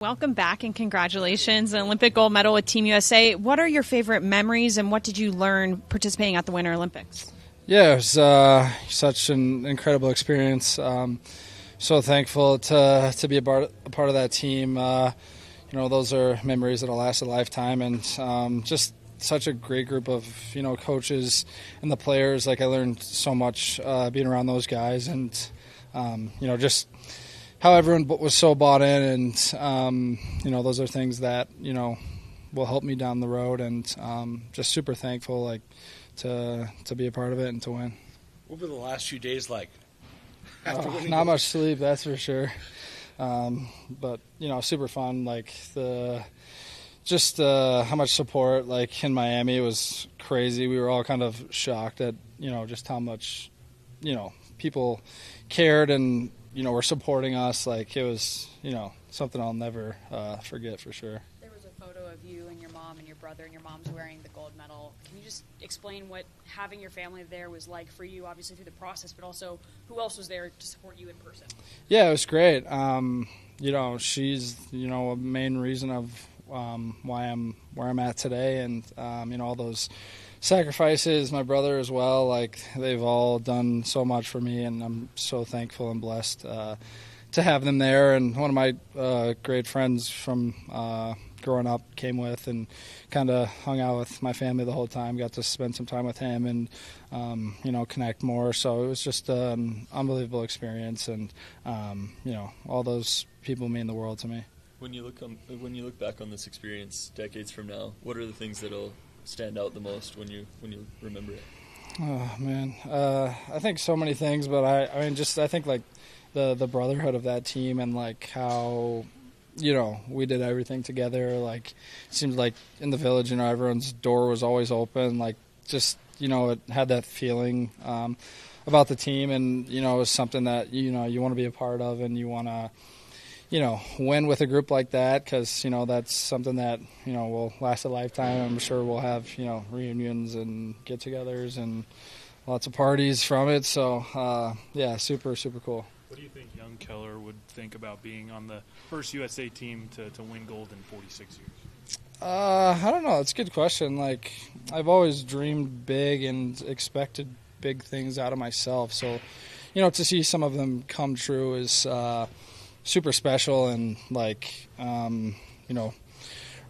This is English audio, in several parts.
Welcome back and congratulations, an Olympic gold medal with Team USA. What are your favorite memories and what did you learn participating at the Winter Olympics? Yeah, it was such an incredible experience. So thankful to be a part of that team. Those are memories that'll last a lifetime, and just such a great group of coaches and the players. Like I learned so much being around those guys, and just how everyone was so bought in, and those are things that will help me down the road, and just super thankful to be a part of it and to win. What were the last few days like? Not much sleep, that's for sure. But super fun. How much support in Miami was crazy. We were all kind of shocked at just how much people cared and were supporting us. It was something I'll never forget for sure. There was a photo of you and your mom and your brother, and your mom's wearing the gold medal. Can you just explain what having your family there was like for you, obviously through the process, but also who else was there to support you in person? Yeah, it was great. She's a main reason of why I'm where I'm at today, and all those sacrifices, my brother as well, they've all done so much for me, and I'm so thankful and blessed to have them there. And one of my great friends from growing up came with and kind of hung out with my family the whole time, got to spend some time with him and connect more. So it was just an unbelievable experience, and all those people mean the world to me. When you look back on this experience decades from now, what are the things that'll stand out the most when you remember it? Oh man, I think so many things, but I think the brotherhood of that team, and how we did everything together. It seemed like in the village, everyone's door was always open. It had that feeling about the team, and it was something that you want to be a part of, and you want to win with a group like that, because that's something that will last a lifetime. I'm sure we'll have reunions and get-togethers and lots of parties from it. So super cool. What do you think young Keller would think about being on the first USA team to win gold in 46 years? I don't know. It's a good question. I've always dreamed big and expected big things out of myself. So, to see some of them come true is super special, and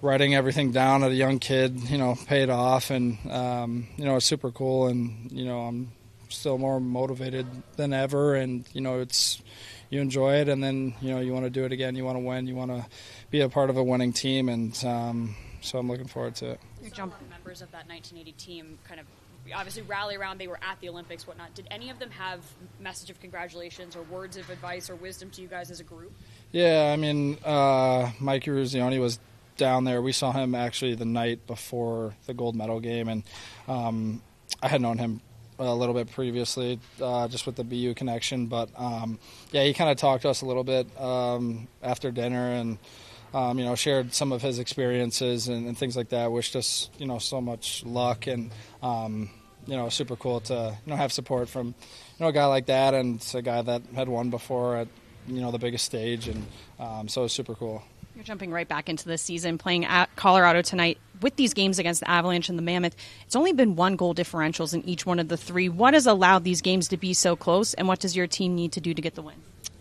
writing everything down at a young kid, paid off, and it's super cool, and I'm still more motivated than ever, and it's you enjoy it, and then you want to do it again, you want to win, you want to be a part of a winning team, and so I'm looking forward to it. Your members of that 1980 team kind of obviously rally around. They were at the Olympics, whatnot. Did any of them have message of congratulations or words of advice or wisdom to you guys as a group? Yeah, Mikey Ruzioni was down there. We saw him actually the night before the gold medal game, and I had known him a little bit previously, just with the BU connection. But he kind of talked to us a little bit after dinner, and shared some of his experiences and things like that. Wished us so much luck, and super cool to have support from a guy like that, and a guy that had won before at the biggest stage, and so it was super cool. You're jumping right back into the season, playing at Colorado tonight. With these games against the Avalanche and the Mammoth, it's only been 1 goal differentials in each one of the 3. What has allowed these games to be so close, and what does your team need to do to get the win?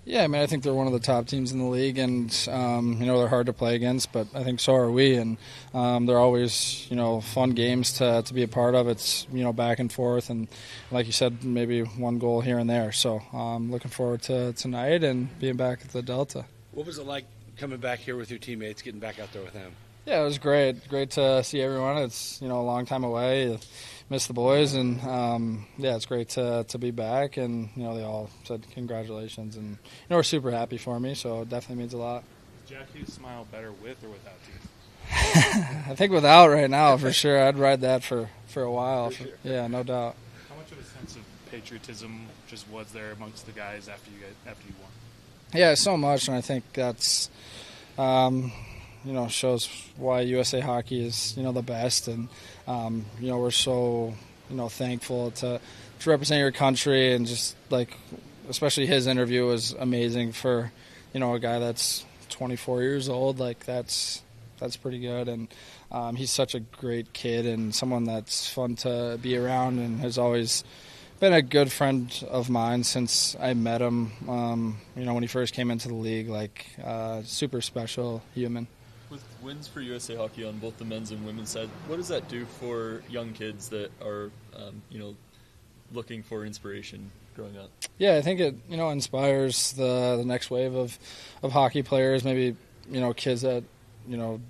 Yeah, I think they're one of the top teams in the league, and they're hard to play against, but I think so are we, and they're always fun games to be a part of. It's back and forth, and like you said, maybe 1 goal here and there. So I'm looking forward to tonight and being back at the Delta. What was it like coming back here with your teammates, getting back out there with them? Yeah, it was great. Great to see everyone. It's a long time away. Miss the boys, and it's great to be back. And they all said congratulations, and we're super happy for me. So it definitely means a lot. Does Jack Hughes smile better with or without teeth? I think without right now for sure. I'd ride that for a while. Sure. Yeah, no doubt. How much of a sense of patriotism just was there amongst the guys after you won? Yeah, so much, and I think that's shows why USA Hockey is the best, and we're so thankful to represent your country, and just especially his interview was amazing for a guy that's 24 years old. Like that's pretty good, and he's such a great kid and someone that's fun to be around, and has always been a good friend of mine since I met him. When he first came into the league, like super special human. With wins for USA Hockey on both the men's and women's side, what does that do for young kids that are, looking for inspiration growing up? Yeah, I think it inspires the next wave of hockey players. Maybe kids that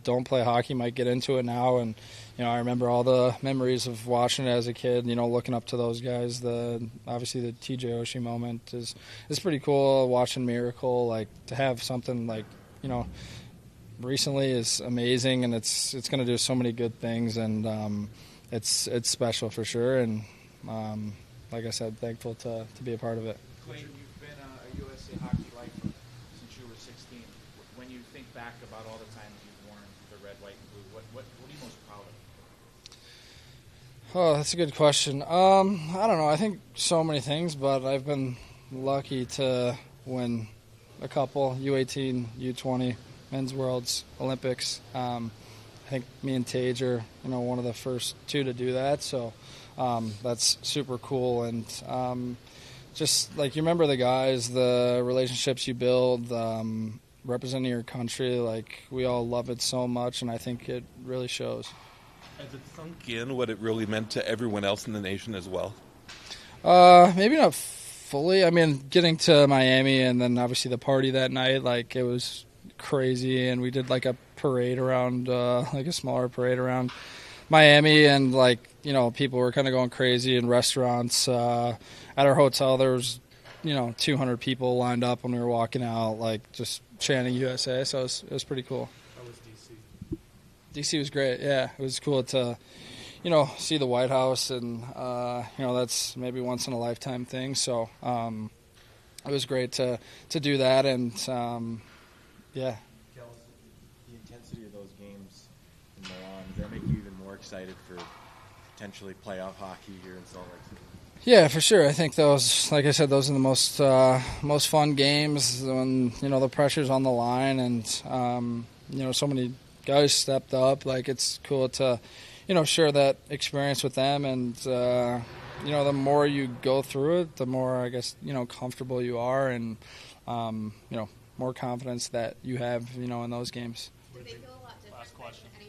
don't play hockey might get into it now, and I remember all the memories of watching it as a kid. Looking up to those guys. Obviously the TJ Oshie moment is pretty cool. Watching Miracle, like to have something like recently is amazing, and it's going to do so many good things, and it's special for sure. And like I said, thankful to be a part of it. Clayton, you've been a USA Hockey lifer since you were 16. When you think back about all the times you've worn the red, white, and blue, what are you most proud of? Oh, that's a good question. I don't know. I think so many things, but I've been lucky to win a couple: U18, U20, Men's Worlds, Olympics. I think me and Tage are one of the first two to do that. So. That's super cool, and just like you remember the guys, the relationships you build, representing your country. Like we all love it so much, and I think it really shows. Has it sunk in what it really meant to everyone else in the nation as well? Maybe not fully. I mean, getting to Miami and then obviously the party that night, like it was crazy, and we did like a parade around, like a smaller parade around Miami, and like people were kind of going crazy in restaurants. At our hotel there was 200 people lined up when we were walking out, like just chanting USA. So it was pretty cool. How was DC was great. Yeah, it was cool to see the White House, and that's maybe once in a lifetime thing. So it was great to do that, and yeah. The intensity of those games in Milan, does that make you even more excited for potentially playoff hockey here in Salt Lake City? Yeah, for sure. I think those, like I said, those are the most fun games when the pressure's on the line, and so many guys stepped up. Like it's cool to share that experience with them, and the more you go through it, the more I guess comfortable you are, and more confidence that you have in those games. Do they feel a lot different than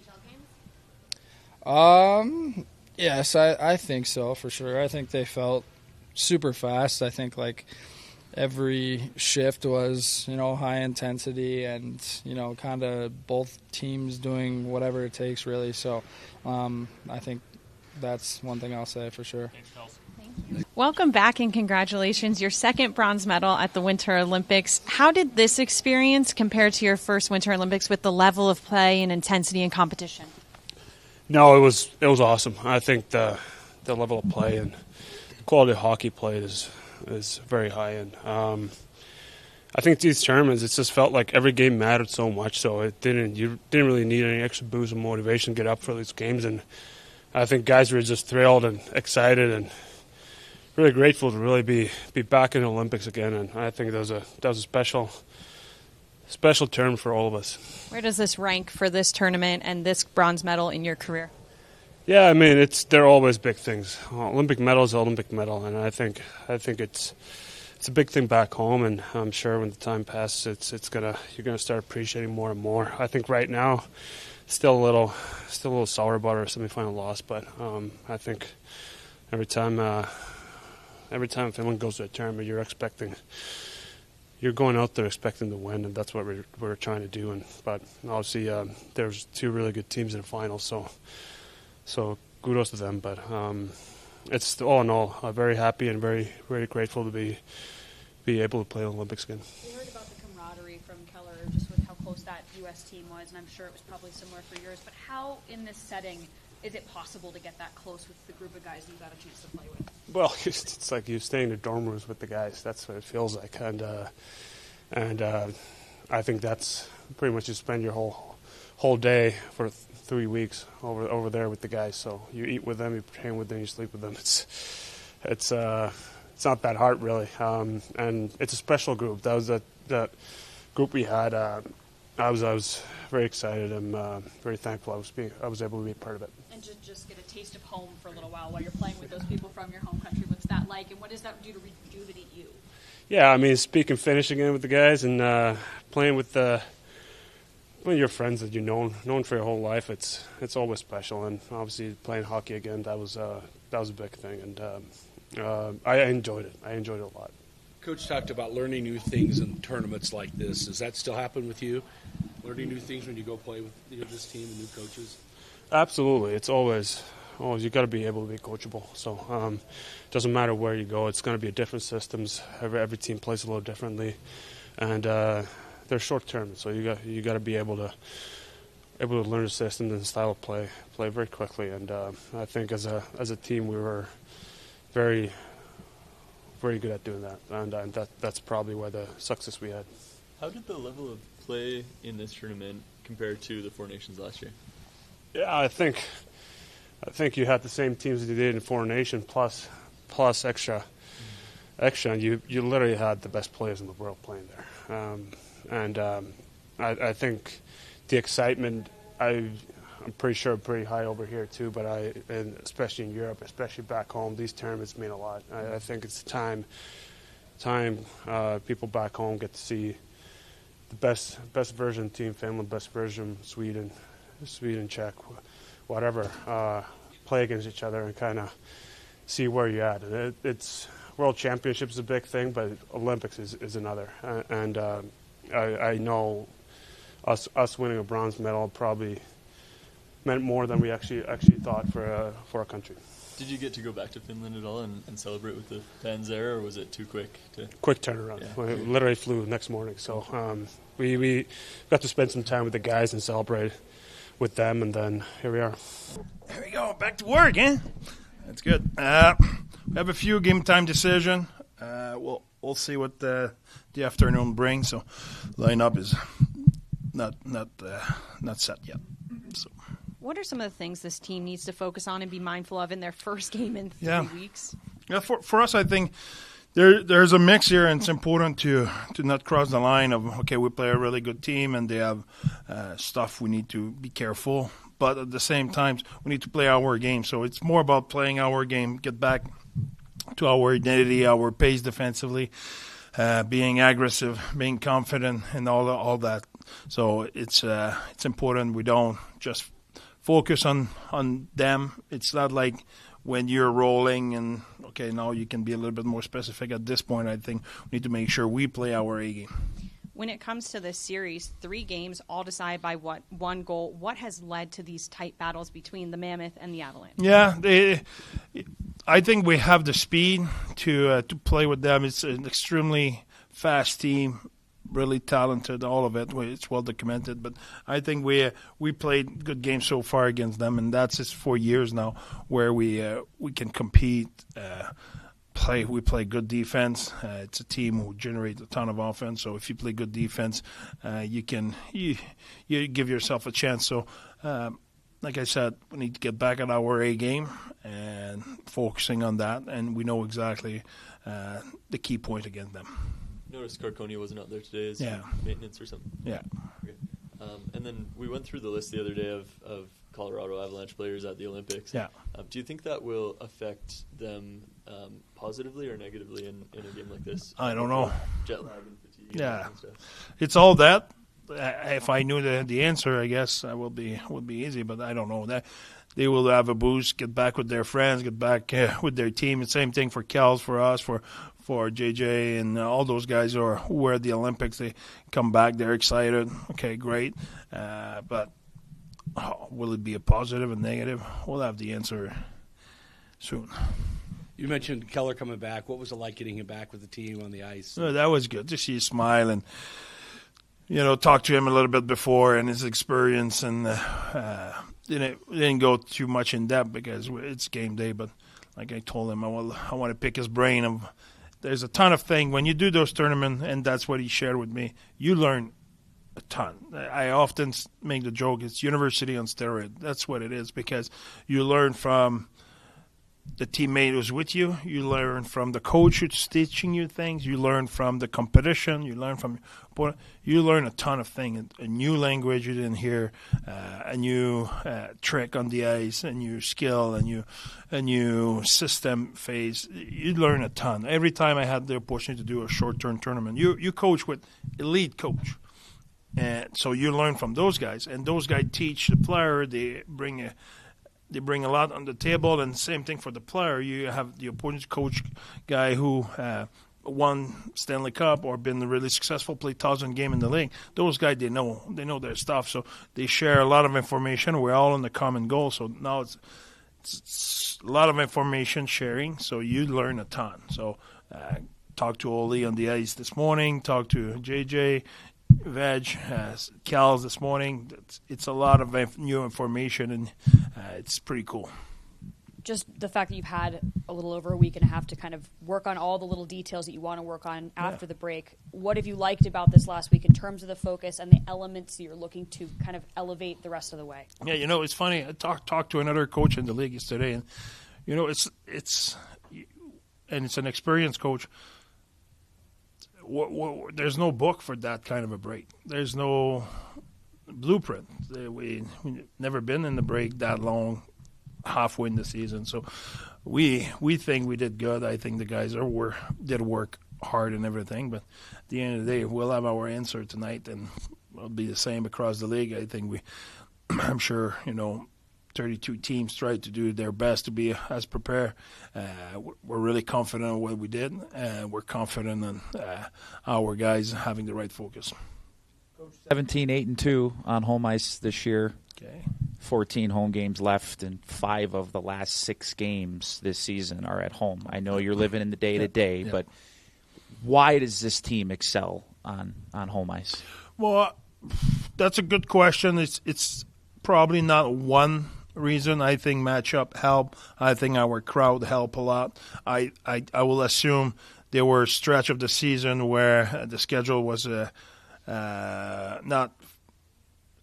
NHL games? Yes, I think so, for sure. I think they felt super fast. I think like every shift was high intensity, and kind of both teams doing whatever it takes really. So I think that's one thing I'll say for sure. Welcome back, and congratulations. Your second bronze medal at the Winter Olympics. How did this experience compare to your first Winter Olympics with the level of play and intensity and competition? No, it was awesome. I think the level of play and the quality of hockey played is very high. And I think these tournaments, it just felt like every game mattered so much. So you didn't really need any extra boost of motivation to get up for these games. And I think guys were just thrilled and excited and really grateful to really be back in the Olympics again. And I think that was a special term for all of us. Where does this rank for this tournament and this bronze medal in your career? Yeah, I mean, they're always big things. Olympic medal is an Olympic medal, and I think it's a big thing back home. And I'm sure when the time passes, you're gonna start appreciating more and more. I think right now, still a little sour about our semifinal loss, but I think every time Finland goes to a tournament, you're going out there expecting to win, and that's what we're trying to do. But obviously, there's two really good teams in the finals, so kudos to them. But it's all in all, very happy and very, very grateful to be able to play the Olympics again. We heard about the camaraderie from Keller, just with how close that U.S. team was, and I'm sure it was probably similar for yours. But how, in this setting, is it possible to get that close with the group of guys that you got a chance to play with? Well, it's like you stay in the dorm rooms with the guys. That's what it feels like, and I think that's pretty much you spend your whole day for 3 weeks over there with the guys. So you eat with them, you train with them, you sleep with them. It's not that hard really, and it's a special group. That was that group we had I was very excited. I'm very thankful I was able to be part of it. And just get a taste of home for a little while you're playing with those people from your home country. What's that like, and what does that do to rejuvenate you? Yeah, I mean, speaking Finnish again with the guys and playing with your friends that you've known for your whole life, it's always special. And obviously playing hockey again, that was a big thing, and I enjoyed it. I enjoyed it a lot. Coach talked about learning new things in tournaments like this. Does that still happen with you? Learning new things when you go play with this team and new coaches? Absolutely. It's always you got to be able to be coachable. So it doesn't matter where you go. It's going to be different systems. Every team plays a little differently, and they're short term. So you got to be able to learn the system and the style of play very quickly. And I think as a team we were very, very good at doing that, and that's probably where the success we had. How did the level of play in this tournament compare to the Four Nations last year? Yeah, I think you had the same teams that you did in Four Nations plus extra. You literally had the best players in the world playing there, I think the excitement I'm pretty sure pretty high over here too. But and especially in Europe, especially back home, these tournaments mean a lot. I think it's time people back home get to see the best version of Team Finland, best version of Sweden, Czech, whatever, play against each other and kind of see where you're at. And it's World Championships is a big thing, but Olympics is another. And I know us winning a bronze medal probably meant more than we actually thought for our country. Did you get to go back to Finland at all and celebrate with the fans there, or was it too quick? Quick turnaround. Yeah. We literally flew next morning. So we got to spend some time with the guys and celebrate with them, and then here we are. There we go. Back to work, eh? That's good. We have a few game time decision. We'll see what the afternoon brings. So lineup is not set yet. So. What are some of the things this team needs to focus on and be mindful of in their first game in 3 weeks? Yeah, for us, I think there's a mix here, and it's important to not cross the line of, okay, we play a really good team and they have stuff we need to be careful. But at the same time, we need to play our game. So it's more about playing our game, get back to our identity, our pace defensively, being aggressive, being confident, and all that. So it's important we don't just focus on them. It's not like when you're rolling and, okay, now you can be a little bit more specific. At this point, I think we need to make sure we play our A game. When it comes to this series, 3 games, all decided by one goal. What has led to these tight battles between the Mammoth and the Avalanche? Yeah, I think we have the speed to play with them. It's an extremely fast team, really talented, all of it. It's well documented. But I think we played good games so far against them, and that's just 4 years now where we can compete. We play good defense. It's a team who generates a ton of offense. So if you play good defense, you give yourself a chance. So, like I said, we need to get back at our A game and focusing on that. And we know exactly the key point against them. Noticed Carconia wasn't out there today. Is maintenance or something? Yeah. Okay. And then we went through the list the other day of Colorado Avalanche players at the Olympics. Yeah. Do you think that will affect them positively or negatively in a game like this? I don't know. Jet lag and fatigue. Yeah. And stuff. It's all that. If I knew the answer, I guess I would be easy. But I don't know that. They will have a boost, get back with their friends, get back with their team. The same thing for Kels, for us, for JJ and all those guys who are at the Olympics. They come back, they're excited. Okay, great. But will it be a positive and negative? We'll have the answer soon. You mentioned Keller coming back. What was it like getting him back with the team on the ice? That was good to see him smile and, talk to him a little bit before and his experience. And didn't go too much in depth because it's game day. But like I told him, I want to pick his brain of. There's a ton of things. When you do those tournaments, and that's what he shared with me, you learn a ton. I often make the joke, it's university on steroids. That's what it is, because you learn from the teammate who's with you. You learn from the coach who's teaching you things. You learn from the competition. You learn you learn a ton of things. A new language you didn't hear, a new trick on the ice, a new skill, a new system phase. You learn a ton. Every time I had the opportunity to do a short-term tournament, you coach with elite coach. And so you learn from those guys. And those guys teach the player. They bring a lot on the table, and same thing for the player. You have the opponent's coach guy who won Stanley Cup or been really successful, played 1,000 game in the league. Those guys, they know their stuff, so they share a lot of information. We're all in the common goal, so now it's a lot of information sharing, so you learn a ton. So talk to Olli on the ice this morning, talk to JJ, Veg, Cal's this morning. It's a lot of new information, and it's pretty cool. Just the fact that you've had a little over a week and a half to kind of work on all the little details that you want to work on after the break. What have you liked about this last week in terms of the focus and the elements you're looking to kind of elevate the rest of the way? Yeah, it's funny. I talked to another coach in the league yesterday, and it's an experienced coach. There's no book for that kind of a break. There's no blueprint. We've never been in the break that long, halfway in the season. So we think we did good. I think the guys did work hard and everything. But at the end of the day, we'll have our answer tonight, and it'll be the same across the league. I think I'm sure 32 teams tried to do their best to be as prepared. We're really confident in what we did, and we're confident in our guys having the right focus. 17-8-2 on home ice this year. Okay. 14 home games left, and 5 of the last 6 games this season are at home. I know you're living in the day-to-day, but why does this team excel on home ice? Well, that's a good question. It's probably not one reason. I think matchup help. I think our crowd help a lot. I will assume there were a stretch of the season where the schedule was not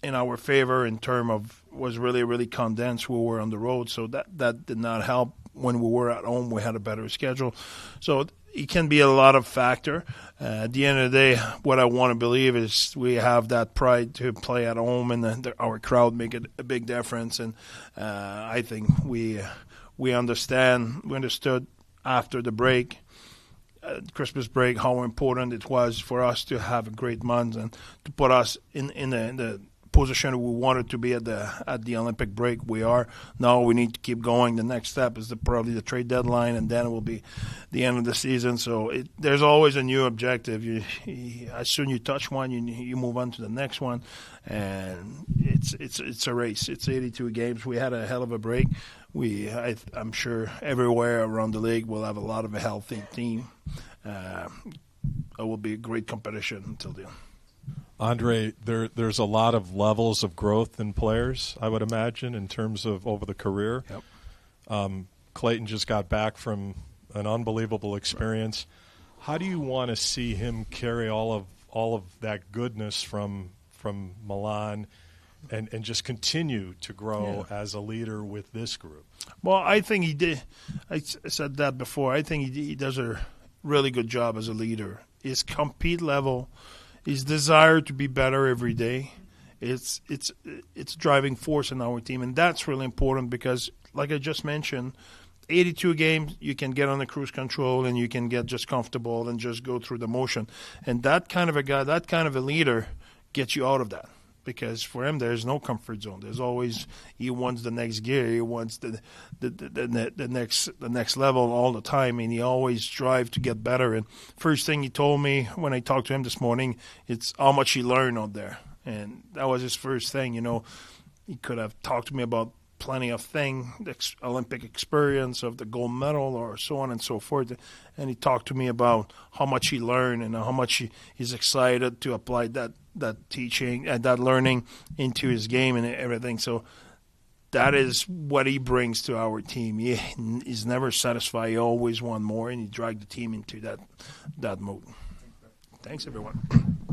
in our favor in terms of was really, really condensed. We were on the road, so that did not help. When we were at home, we had a better schedule. So it can be a lot of factor. At the end of the day, what I want to believe is we have that pride to play at home, and our crowd make it a big difference. And I think we understood after the break, Christmas break, how important it was for us to have a great month and to put us in the position we wanted to be at the Olympic break. We are. Now we need to keep going. The next step is probably the trade deadline, and then it will be the end of the season. So there's always a new objective. As soon as you touch one, you move on to the next one, and it's a race. It's 82 games. We had a hell of a break. I'm sure everywhere around the league we'll have a lot of a healthy team. It will be a great competition until the end. André, there's a lot of levels of growth in players, I would imagine, in terms of over the career. Yep. Clayton just got back from an unbelievable experience. How do you want to see him carry all of that goodness from Milan and just continue to grow as a leader with this group? Well, I think he did. I said that before. I think he does a really good job as a leader. His compete level, his desire to be better every day, it's driving force in our team, and that's really important because, like I just mentioned, 82 games, you can get on the cruise control and you can get just comfortable and just go through the motion. And that kind of a guy, that kind of a leader gets you out of that. Because for him, there's no comfort zone. There's always, he wants the next gear. He wants the next level all the time, and he always strives to get better. And first thing he told me when I talked to him this morning, it's how much he learned out there, and that was his first thing. He could have talked to me about plenty of things, the Olympic experience of the gold medal or so on and so forth. And he talked to me about how much he learned and how much he's excited to apply that teaching and that learning into his game and everything. So that is what he brings to our team. He's never satisfied. He always wants more, and he dragged the team into that mode. Thanks, everyone.